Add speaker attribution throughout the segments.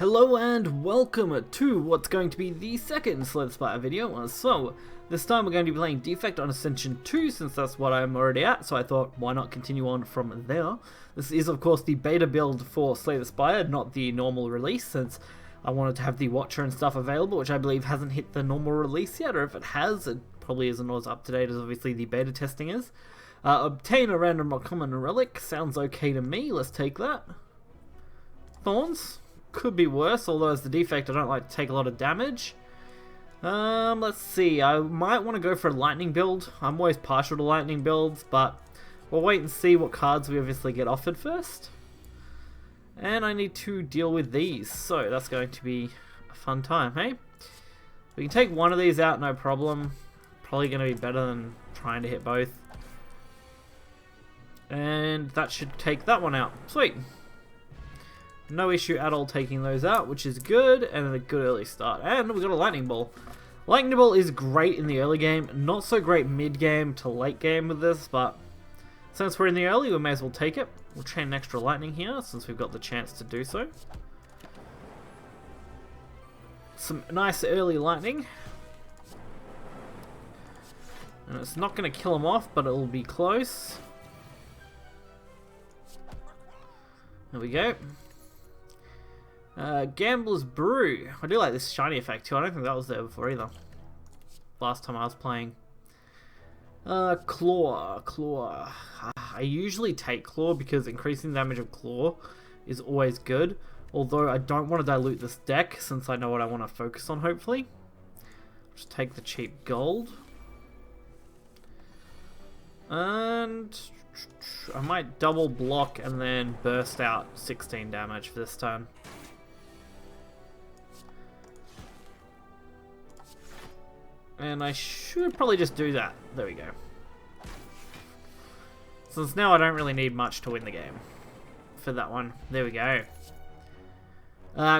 Speaker 1: Hello and welcome to what's going to be the second Slay the Spire video. So, this time we're going to be playing Defect on Ascension 2 since that's what I'm already at, so I thought why not continue on from there. This is of course the beta build for Slay the Spire, not the normal release, since I wanted to have the Watcher and stuff available, which I believe hasn't hit the normal release yet, or if it has, it probably isn't as up to date as obviously the beta testing is. Obtain a random or common relic, sounds okay to me, let's take that. Thorns. Could be worse, although as the Defect I don't like to take a lot of damage. Let's see, I might want to go for a lightning build. I'm always partial to lightning builds, but we'll wait and see what cards we obviously get offered first. And I need to deal with these, so that's going to be a fun time, hey? We can take one of these out, no problem. Probably going to be better than trying to hit both. And that should take that one out. Sweet. No issue at all taking those out, which is good, and a good early start. And we got a Lightning Ball. Lightning Ball is great in the early game, not so great mid-game to late game with this, but since we're in the early, we may as well take it. We'll chain an extra lightning here, since we've got the chance to do so. Some nice early lightning. And it's not going to kill him off, but it'll be close. There we go. Gambler's Brew. I do like this shiny effect too. I don't think that was there before either. Last time I was playing. Claw. I usually take Claw because increasing damage of Claw is always good. Although I don't want to dilute this deck since I know what I want to focus on, hopefully. Just take the cheap gold. And I might double block and then burst out 16 damage for this turn. And I should probably just do that. There we go. Since now I don't really need much to win the game. For that one. There we go.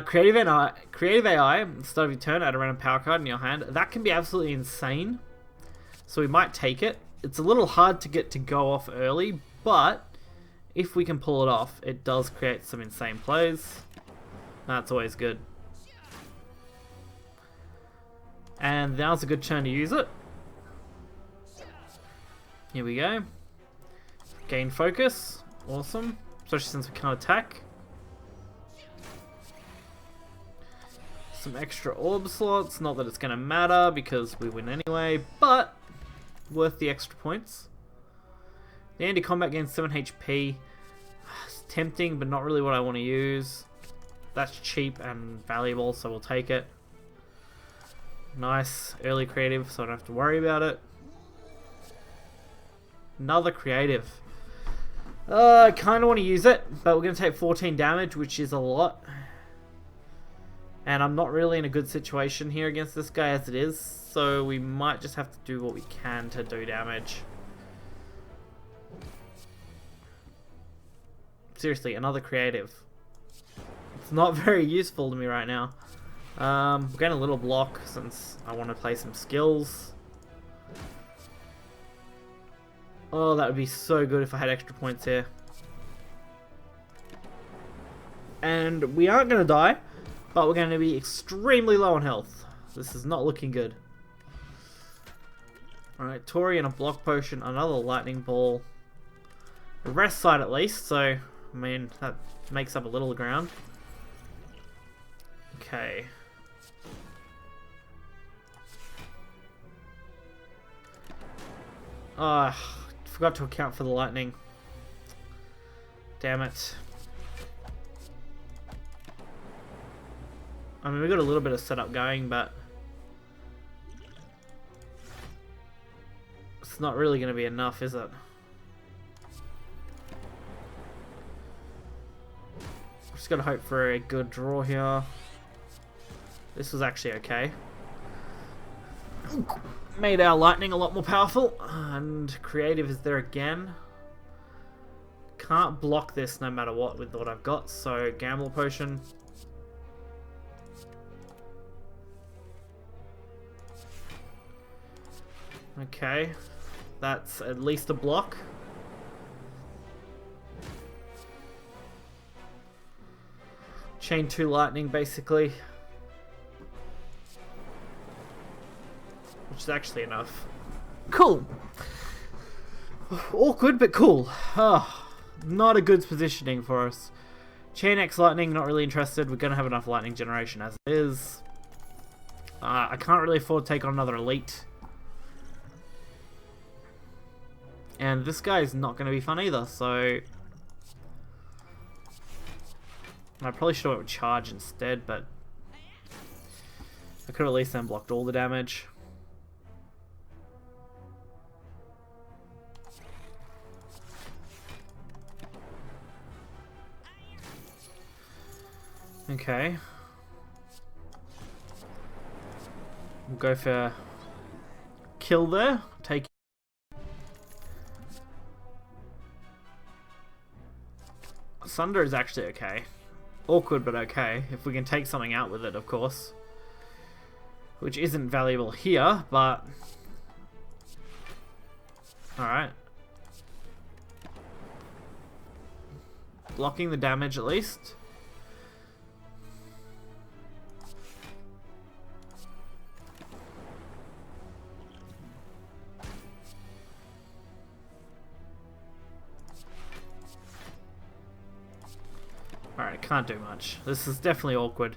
Speaker 1: Creative AI, at the start of your turn, add a random power card in your hand. That can be absolutely insane. So we might take it. It's a little hard to get to go off early, but if we can pull it off, it does create some insane plays. That's always good. And now's a good turn to use it. Here we go. Gain focus. Awesome. Especially since we can't attack. Some extra orb slots. Not that it's going to matter because we win anyway, but worth the extra points. The anti-combat gains 7 HP. It's tempting, but not really what I want to use. That's cheap and valuable, so we'll take it. Nice early creative, so I don't have to worry about it. Another creative. I kind of want to use it, but we're going to take 14 damage, which is a lot. And I'm not really in a good situation here against this guy as it is, so we might just have to do what we can to do damage. Seriously, another creative. It's not very useful to me right now. We're getting a little block since I want to play some skills. Oh, that would be so good if I had extra points here. And we aren't going to die, but we're going to be extremely low on health. This is not looking good. Alright, Tori and a block potion, another lightning ball. The rest side at least, so, I mean, that makes up a little ground. Okay. Forgot to account for the lightning. Damn it. I mean, we got a little bit of setup going, but it's not really going to be enough, is it? Just got to hope for a good draw here. This was actually okay. Made our lightning a lot more powerful, and creative is there again. Can't block this no matter what with what I've got, so gamble potion. Okay, that's at least a block. Chain 2 lightning, basically. Which is actually enough. Cool. Awkward, but cool. Not a good positioning for us. Chain X lightning, not really interested. We're going to have enough lightning generation as it is. I can't really afford to take on another elite. And this guy is not going to be fun either, so... I probably should have went with charge instead, but... I could have at least then blocked all the damage. Okay. We'll go for kill there. Take Sunder is actually okay. Awkward, but okay. If we can take something out with it, of course. Which isn't valuable here, but... Alright. Blocking the damage at least. Alright, I can't do much. This is definitely awkward.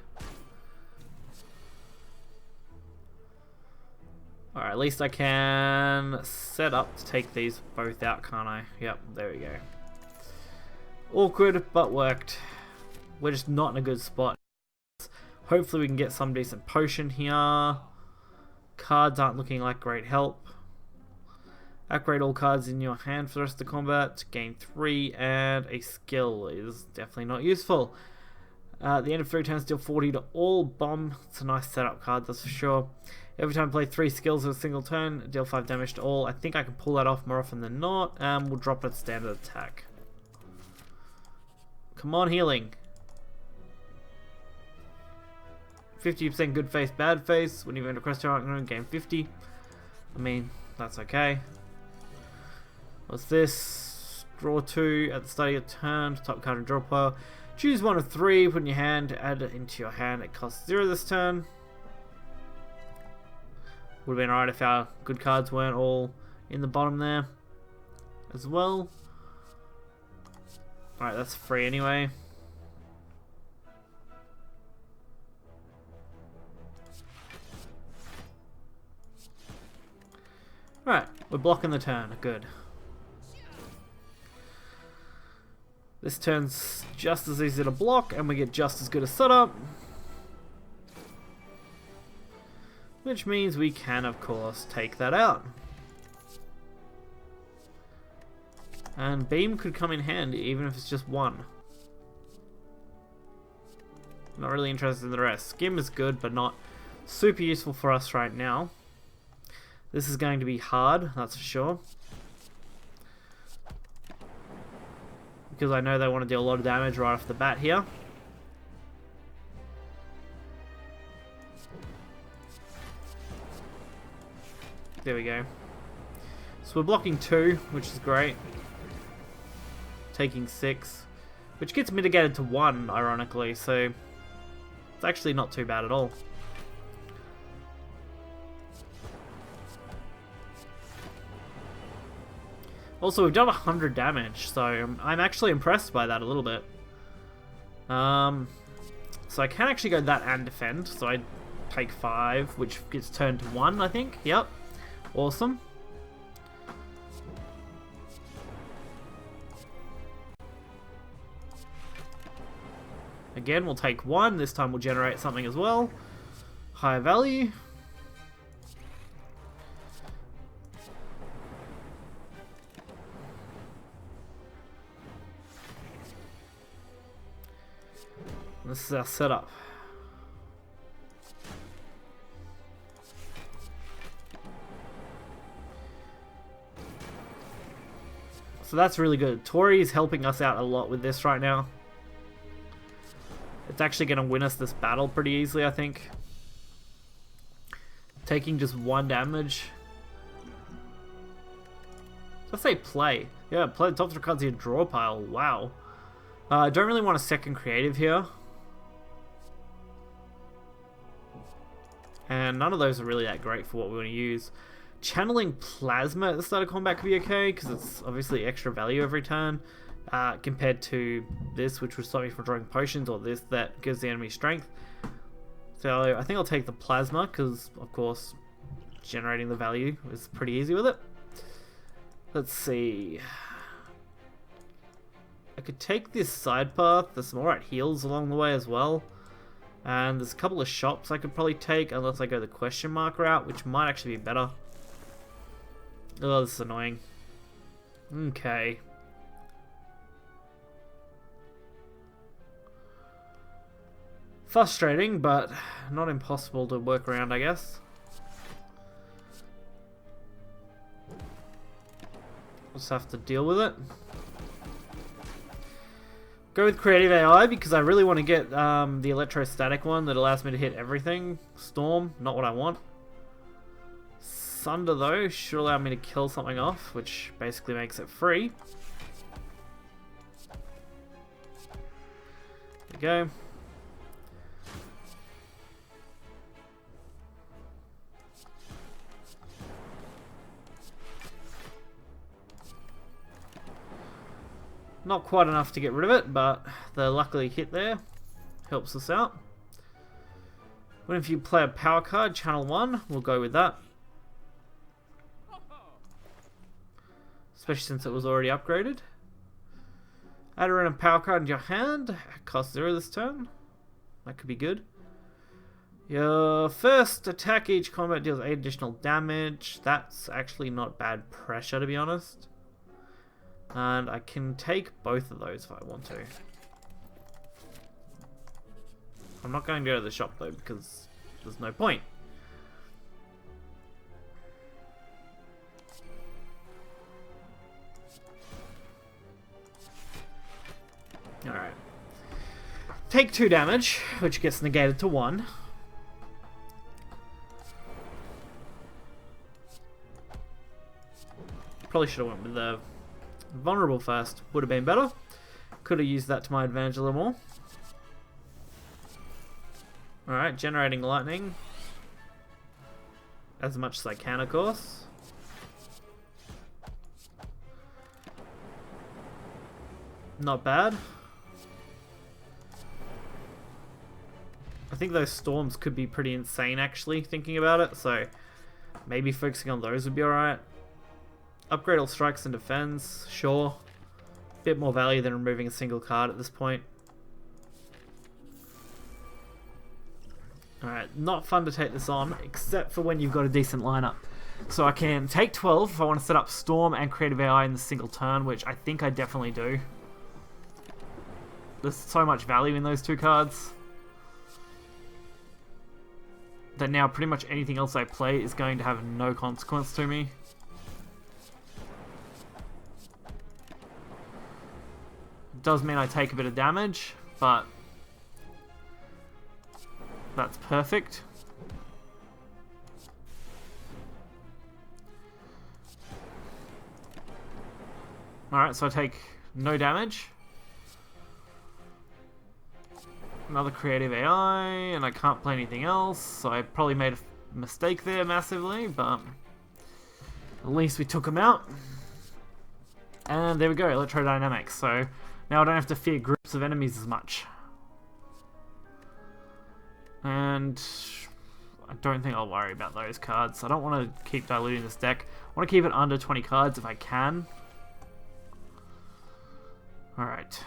Speaker 1: Alright, at least I can set up to take these both out, can't I? Yep, there we go. Awkward, but worked. We're just not in a good spot. Hopefully we can get some decent potion here. Cards aren't looking like great help. Upgrade all cards in your hand for the rest of the combat. Gain 3, and a skill is definitely not useful. At the end of 3 turns, deal 40 to all. Bomb. It's a nice setup card, that's for sure. Every time I play 3 skills in a single turn, deal 5 damage to all. I think I can pull that off more often than not. We'll drop it standard attack. Come on, healing. 50% good face, bad face. When you enter quest turn, gain 50. I mean, that's okay. What's this? Draw 2 at the start of your turn. Top card and draw pile. Choose one of 3. Put in your hand. Add it into your hand. It costs 0 this turn. Would have been alright if our good cards weren't all in the bottom there as well. Alright, that's free anyway. Right, we're blocking the turn. Good. This turn's just as easy to block, and we get just as good a setup. Which means we can, of course, take that out. And Beam could come in handy, even if it's just 1. Not really interested in the rest. Skim is good, but not super useful for us right now. This is going to be hard, that's for sure. Because I know they want to deal a lot of damage right off the bat here. There we go. So we're blocking 2, which is great. Taking 6, which gets mitigated to 1, ironically, so it's actually not too bad at all. Also, we've done 100 damage, so I'm actually impressed by that a little bit. So I can actually go that and defend, so I take 5, which gets turned to 1, I think. Yep. Awesome. Again, we'll take 1. This time we'll generate something as well. Higher value. This is our setup. So that's really good. Tori is helping us out a lot with this right now. It's actually going to win us this battle pretty easily, I think. Taking just 1 damage. Let's say play. Yeah, play the top 3 cards of your draw pile. Wow. I don't really want a second creative here. and none of those are really that great for what we want to use. Channeling Plasma at the start of combat could be okay, because it's obviously extra value every turn, compared to this, which would stop me from drawing potions, or this that gives the enemy strength. So I think I'll take the Plasma, because of course generating the value is pretty easy with it. Let's see. I could take this side path. There's some alright heals along the way as well. And there's a couple of shops I could probably take, unless I go the question mark route, which might actually be better. Oh, this is annoying. Okay. Frustrating, but not impossible to work around, I guess. Just have to deal with it. Go with creative AI because I really want to get the electrostatic one that allows me to hit everything. Storm, not what I want. Sunder though should allow me to kill something off, which basically makes it free. There we go. Not quite enough to get rid of it, but the luckily hit there helps us out. What if you play a power card, channel 1, we'll go with that. Especially since it was already upgraded. Add a random power card in your hand, cost 0 this turn. That could be good. Your first attack each combat deals 8 additional damage. That's actually not bad pressure, to be honest. And I can take both of those if I want to. I'm not going to go to the shop though, because there's no point. Alright. Take 2 damage, which gets negated to 1. Probably should have went with the vulnerable first. Would have been better. Could have used that to my advantage a little more. Alright, generating lightning. As much as I can, of course. Not bad. I think those storms could be pretty insane, actually, thinking about it. So maybe focusing on those would be alright. Upgrade all strikes and defense, sure. Bit more value than removing a single card at this point. Alright, not fun to take this on, except for when you've got a decent lineup. So I can take 12 if I want to set up Storm and Creative AI in the single turn, which I think I definitely do. There's so much value in those 2 cards that now pretty much anything else I play is going to have no consequence to me. Does mean I take a bit of damage, but that's perfect. Alright, so I take no damage. Another creative AI, and I can't play anything else, so I probably made a mistake there massively, but at least we took him out. And there we go, electrodynamics. So now I don't have to fear groups of enemies as much. And I don't think I'll worry about those cards. I don't want to keep diluting this deck. I want to keep it under 20 cards if I can. Alright.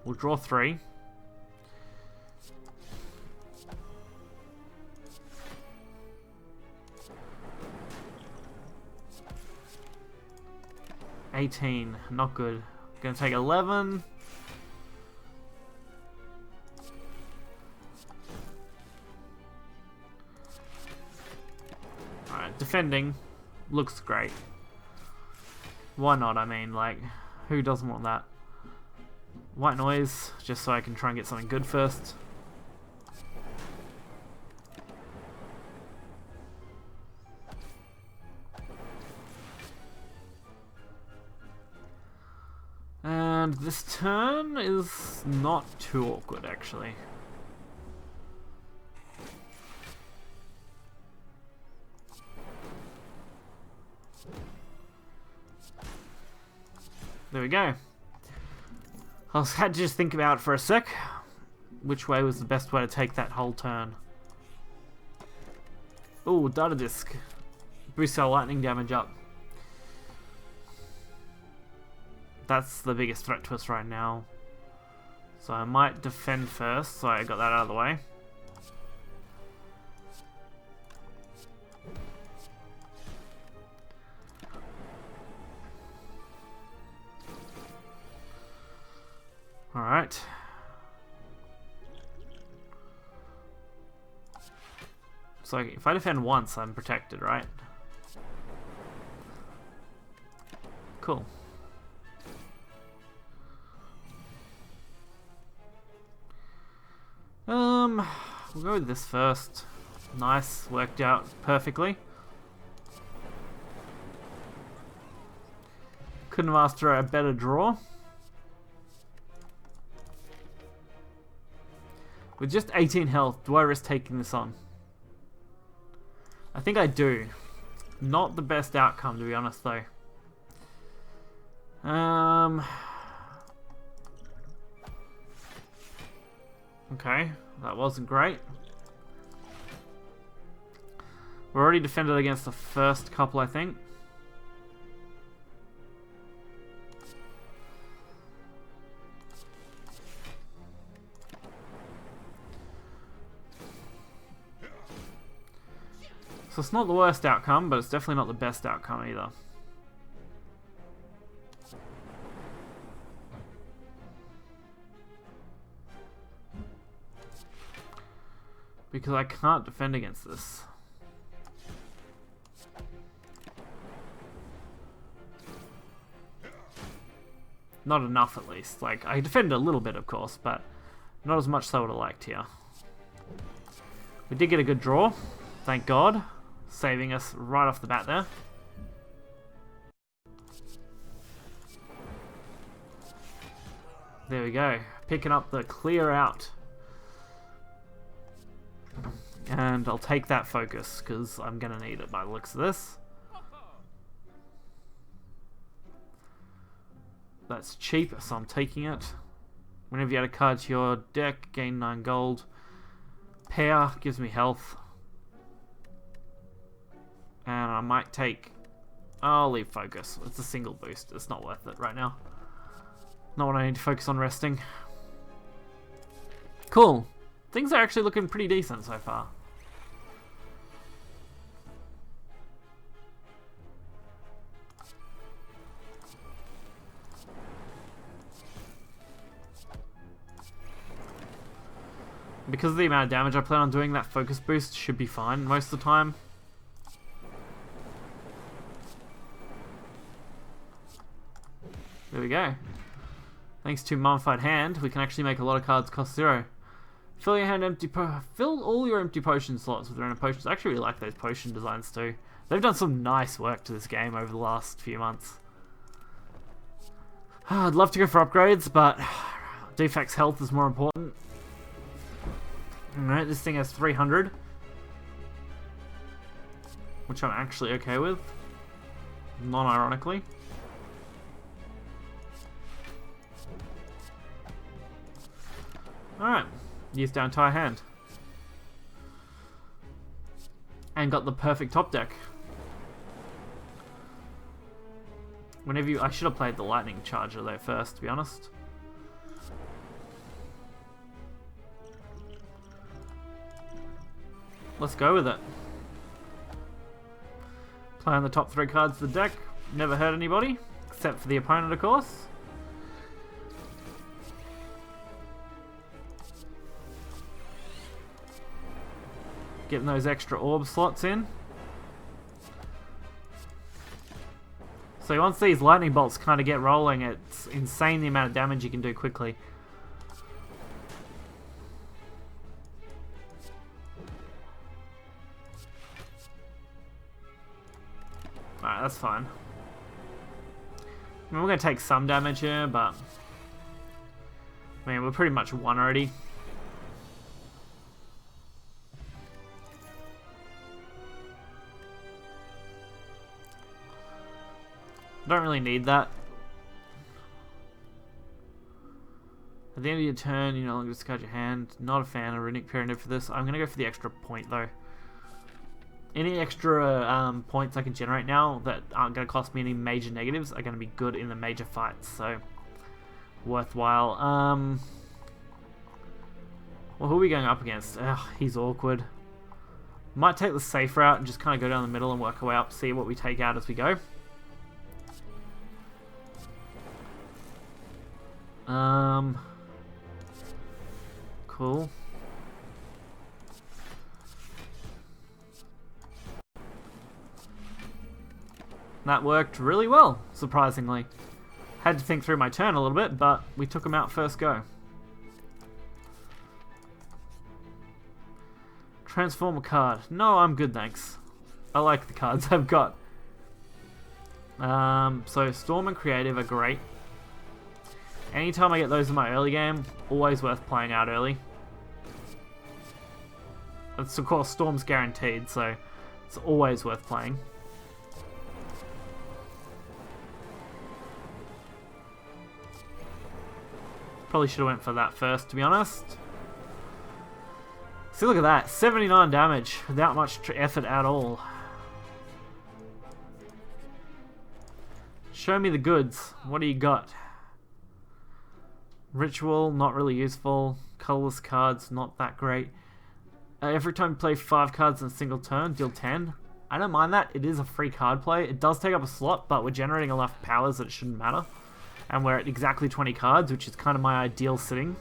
Speaker 1: We'll draw 3. $18, not good. Gonna take 11. Alright, defending looks great. Why not? I mean, like, who doesn't want that? White noise, just so I can try and get something good first. And this turn is not too awkward, actually. There we go. I had to just think about it for a sec. Which way was the best way to take that whole turn? Ooh, data disk. Boost our lightning damage up. That's the biggest threat to us right now. So I might defend first, so I got that out of the way. Alright. So if I defend once, I'm protected, right? Cool. We'll go with this first. Nice, worked out perfectly. Couldn't have asked for a better draw. With just 18 health, do I risk taking this on? I think I do. Not the best outcome, to be honest, though. Okay, that wasn't great. We're already defended against the first couple, I think. So it's not the worst outcome, but it's definitely not the best outcome either. Because I can't defend against this. Not enough, at least. Like, I defended a little bit, of course, but not as much as I would have liked here. We did get a good draw, thank God. Saving us right off the bat there. There we go. Picking up the clear out. And I'll take that focus, because I'm going to need it by the looks of this. That's cheap, so I'm taking it. Whenever you add a card to your deck, gain 9 gold. Pair gives me health. And I might take... I'll leave focus. It's a single boost. It's not worth it right now. Not what I need to focus on resting. Cool. Things are actually looking pretty decent so far. Because of the amount of damage I plan on doing, that focus boost should be fine most of the time. There we go. Thanks to Mummified Hand, we can actually make a lot of cards cost 0. Fill your hand empty. Fill all your empty potion slots with random potions. I actually really like those potion designs too. They've done some nice work to this game over the last few months. I'd love to go for upgrades, but Defect's health is more important. Alright, this thing has 300. Which I'm actually okay with. Non-ironically. Alright, used our entire hand. And got the perfect top deck. I should have played the lightning charger though first, to be honest. Let's go with it. Play on the top 3 cards of the deck. Never hurt anybody, except for the opponent, of course. Getting those extra orb slots in. So once these lightning bolts kind of get rolling, it's insane the amount of damage you can do quickly. Alright, that's fine. I mean, we're going to take some damage here, but... I mean, we're pretty much won already. Don't really need that. At the end of your turn, you no longer discard your hand. Not a fan of Runic Pyramid for this. I'm going to go for the extra point though. Any extra points I can generate now that aren't going to cost me any major negatives are going to be good in the major fights, so worthwhile. Well, who are we going up against? Ugh, he's awkward. Might take the safe route and just kind of go down the middle and work our way up, see what we take out as we go. Cool. That worked really well, surprisingly. Had to think through my turn a little bit, but we took him out first go. Transform a card. No, I'm good, thanks. I like the cards I've got. So Storm and Creative are great. Anytime I get those in my early game, always worth playing out early. It's, of course, Storm's guaranteed, so it's always worth playing. Probably should have went for that first, to be honest. See, look at that. 79 damage without much effort at all. Show me the goods. What do you got? Ritual, not really useful. Colorless cards, not that great. Every time you play 5 cards in a single turn, deal 10. I don't mind that. It is a free card play. It does take up a slot, but we're generating enough powers that it shouldn't matter. And we're at exactly 20 cards, which is kind of my ideal sitting.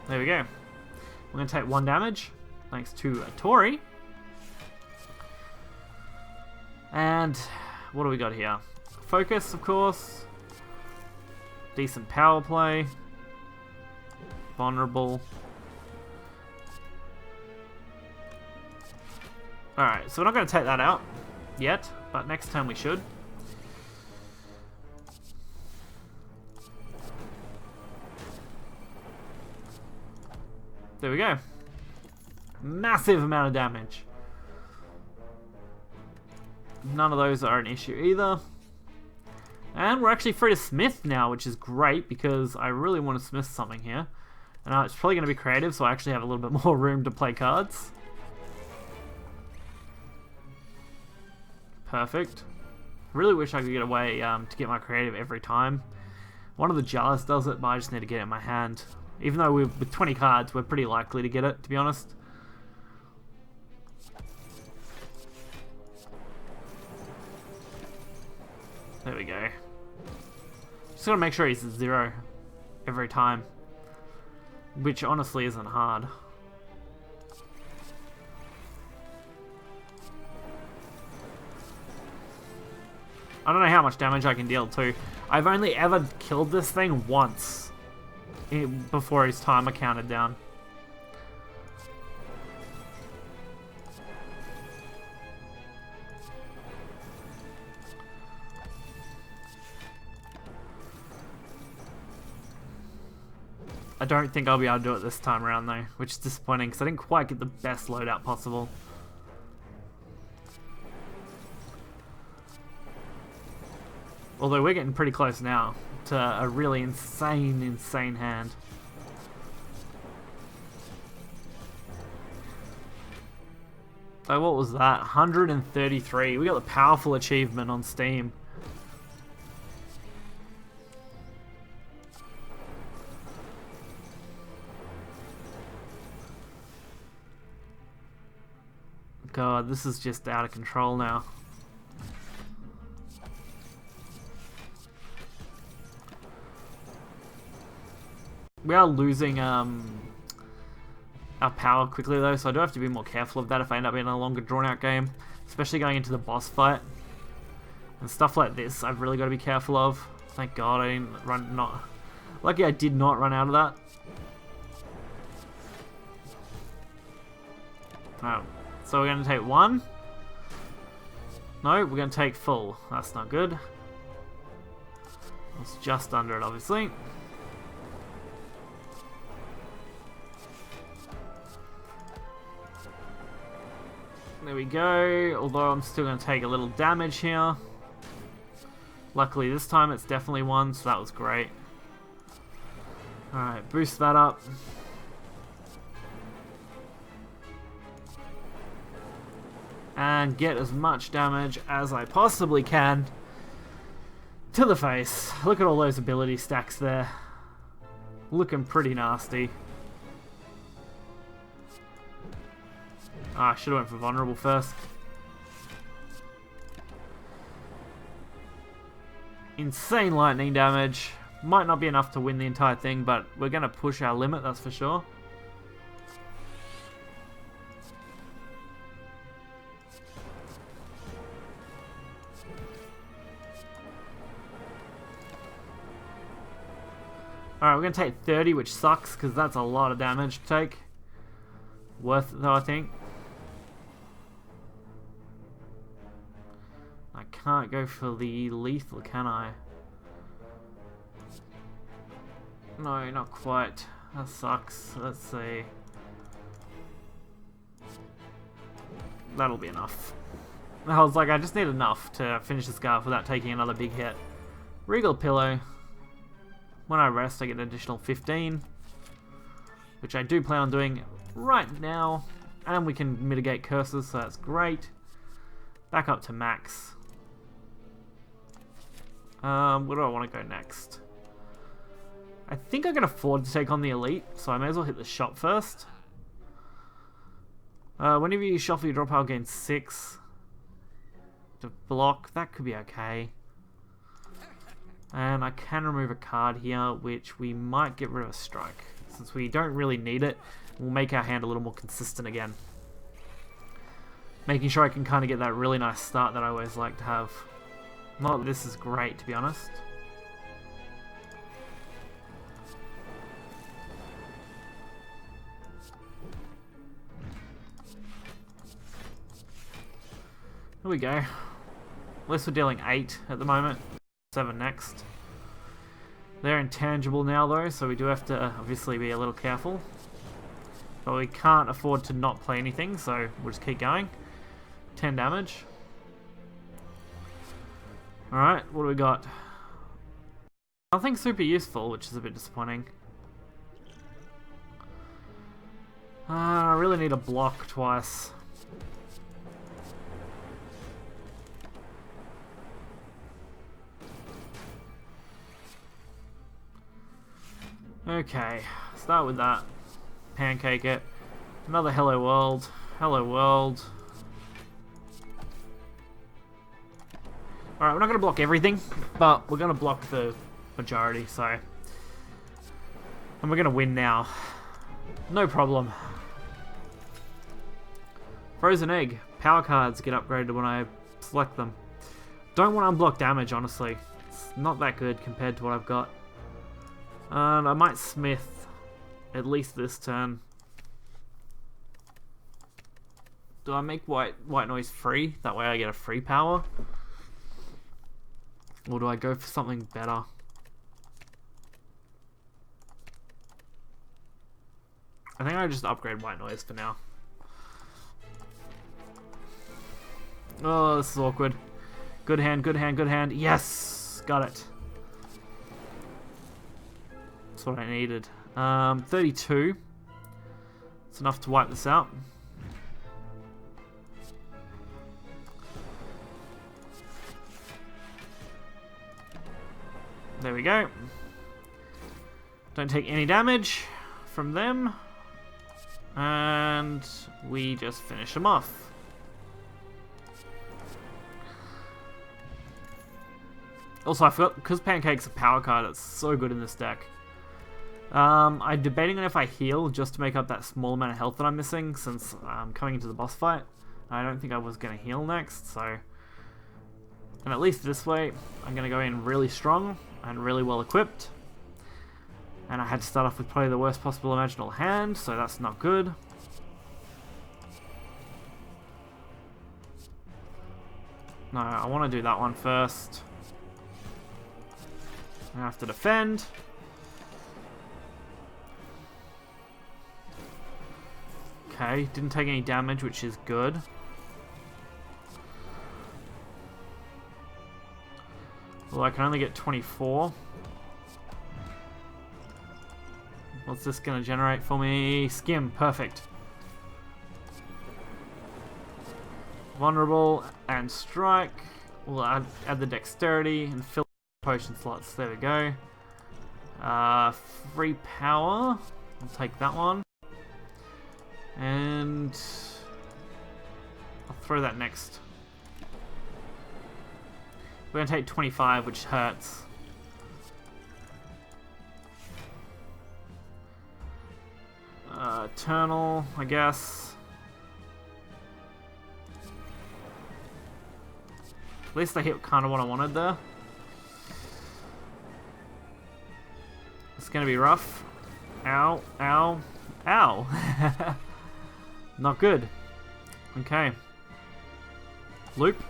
Speaker 1: There we go. We're going to take 1 damage, thanks to Tori. And what do we got here? Focus, of course. Decent power play. Vulnerable. Alright, so we're not going to take that out yet, but next time we should. There we go. Massive amount of damage. None of those are an issue either. And we're actually free to smith now, which is great because I really want to smith something here. And it's probably going to be creative, so I actually have a little bit more room to play cards. Perfect. Really wish I could get away to get my creative every time. One of the jars does it, but I just need to get it in my hand. Even though with 20 cards, we're pretty likely to get it, to be honest. There we go. Just gotta make sure he's at 0 every time. Which honestly isn't hard. I don't know how much damage I can deal too. I've only ever killed this thing once before his timer counted down. I don't think I'll be able to do it this time around though, which is disappointing because I didn't quite get the best loadout possible. Although we're getting pretty close now to a really insane hand. So what was that? 133. We got the powerful achievement on Steam. God, this is just out of control now. We are losing our power quickly though, so I do have to be more careful of that if I end up in a longer drawn out game. Especially going into the boss fight. And stuff like this, I've really got to be careful of. Thank God I didn't run, lucky I did not run out of that. Alright, so we're going to take 1. No, we're going to take full. That's not good. It's just under it, obviously. There we go, although I'm still going to take a little damage here. Luckily this time it's definitely 1, so that was great. Alright, boost that up. And get as much damage as I possibly can to the face. Look at all those ability stacks there. Looking pretty nasty. Ah, I should have went for vulnerable first. Insane lightning damage. Might not be enough to win the entire thing, but we're going to push our limit, that's for sure. Alright, we're going to take 30, which sucks, because that's a lot of damage to take. Worth it, though, I think. I can't go for the lethal, can I? No, not quite. That sucks. Let's see. That'll be enough. I was like, I just need enough to finish this guy without taking another big hit. Regal Pillow. When I rest, I get an additional 15. Which I do plan on doing right now. And we can mitigate curses, so that's great. Back up to max. Where do I want to go next? I think I can afford to take on the elite, so I may as well hit the shop first. Whenever you shuffle your draw pile, gain 6 to block. That could be okay. And I can remove a card here, which we might get rid of a strike. Since we don't really need it, we'll make our hand a little more consistent again. Making sure I can kind of get that really nice start that I always like to have. Not that this is great, to be honest. Here we go. At least we're dealing 8 at the moment. 7 next. They're intangible now though, so we do have to obviously be a little careful. But we can't afford to not play anything, so we'll just keep going. 10 damage. Alright, what do we got? Nothing super useful, which is a bit disappointing. I really need a block twice. Okay, start with that. Pancake it. Another hello world. Hello world. Alright, we're not going to block everything, but we're going to block the majority, so... And we're going to win now. No problem. Frozen Egg. Power cards get upgraded when I select them. Don't want to unblock damage, honestly. It's not that good compared to what I've got. And I might Smith at least this turn. Do I make white noise free? That way I get a free power. Or do I go for something better? I think I just upgrade white noise for now. Oh, this is awkward. Good hand, good hand, good hand. Yes! Got it. That's what I needed. 32. It's enough to wipe this out. There we go. Don't take any damage from them. And we just finish them off. Also, I forgot, because Pancake's a power card, it's so good in this deck. I'm debating on if I heal just to make up that small amount of health that I'm missing, since I'm coming into the boss fight. I don't think I was going to heal next, so... And at least this way, I'm going to go in really strong and really well equipped. And I had to start off with probably the worst possible imaginable hand, so that's not good. No, I want to do that one first. I have to defend. Okay, didn't take any damage, which is good. Well, I can only get 24. What's this going to generate for me? Skim, perfect. Vulnerable and strike. We'll add the dexterity and fill potion slots. There we go. Free power. I'll take that one. And I'll throw that next. We're going to take 25, which hurts. Eternal, I guess. At least I hit kind of what I wanted there. It's going to be rough. Ow, ow, ow. Not good. Okay. Loop.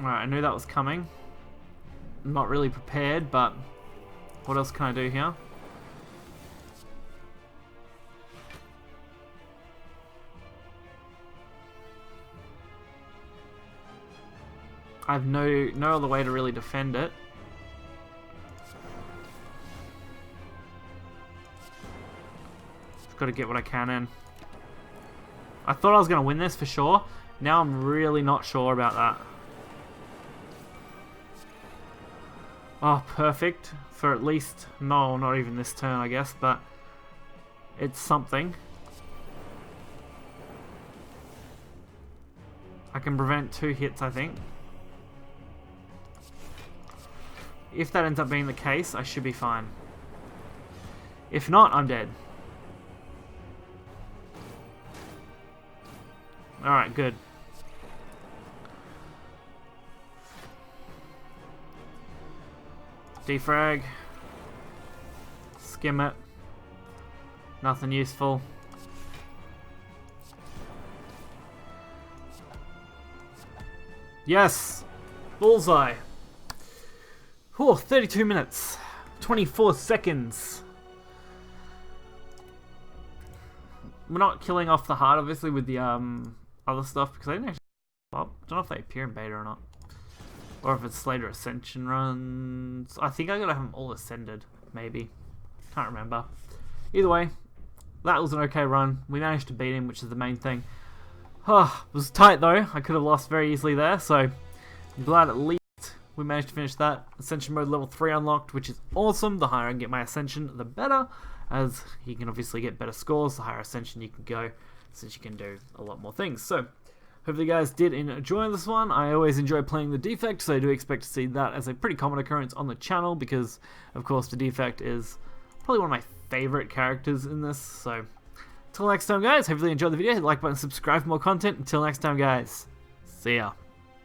Speaker 1: Alright, I knew that was coming. I'm not really prepared, but what else can I do here? I have no other way to really defend it. Just got to get what I can in. I thought I was going to win this for sure. Now I'm really not sure about that. Oh, perfect. For at least... No, not even this turn, I guess, but... It's something. I can prevent 2 hits, I think. If that ends up being the case, I should be fine. If not, I'm dead. Alright, good. Defrag. Skim it. Nothing useful. Yes! Bullseye! Oh, 32 minutes. 24 seconds. We're not killing off the heart, obviously, with the other stuff, because I didn't actually... Well, I don't know if they appear in beta or not. Or if it's Slay the Ascension runs. I think I gotta have them all ascended, maybe. Can't remember. Either way, that was an okay run. We managed to beat him, which is the main thing. Oh, it was tight though. I could have lost very easily there, so I'm glad at least we managed to finish that. Ascension mode level 3 unlocked, which is awesome. The higher I can get my Ascension, the better, as you can obviously get better scores. The higher Ascension you can go, since you can do a lot more things. So, hopefully you guys did enjoy this one. I always enjoy playing the Defect, so I do expect to see that as a pretty common occurrence on the channel, because, of course, the Defect is probably one of my favorite characters in this. So, until next time, guys, hopefully you enjoyed the video. Hit the like button, subscribe for more content. Until next time, guys, see ya.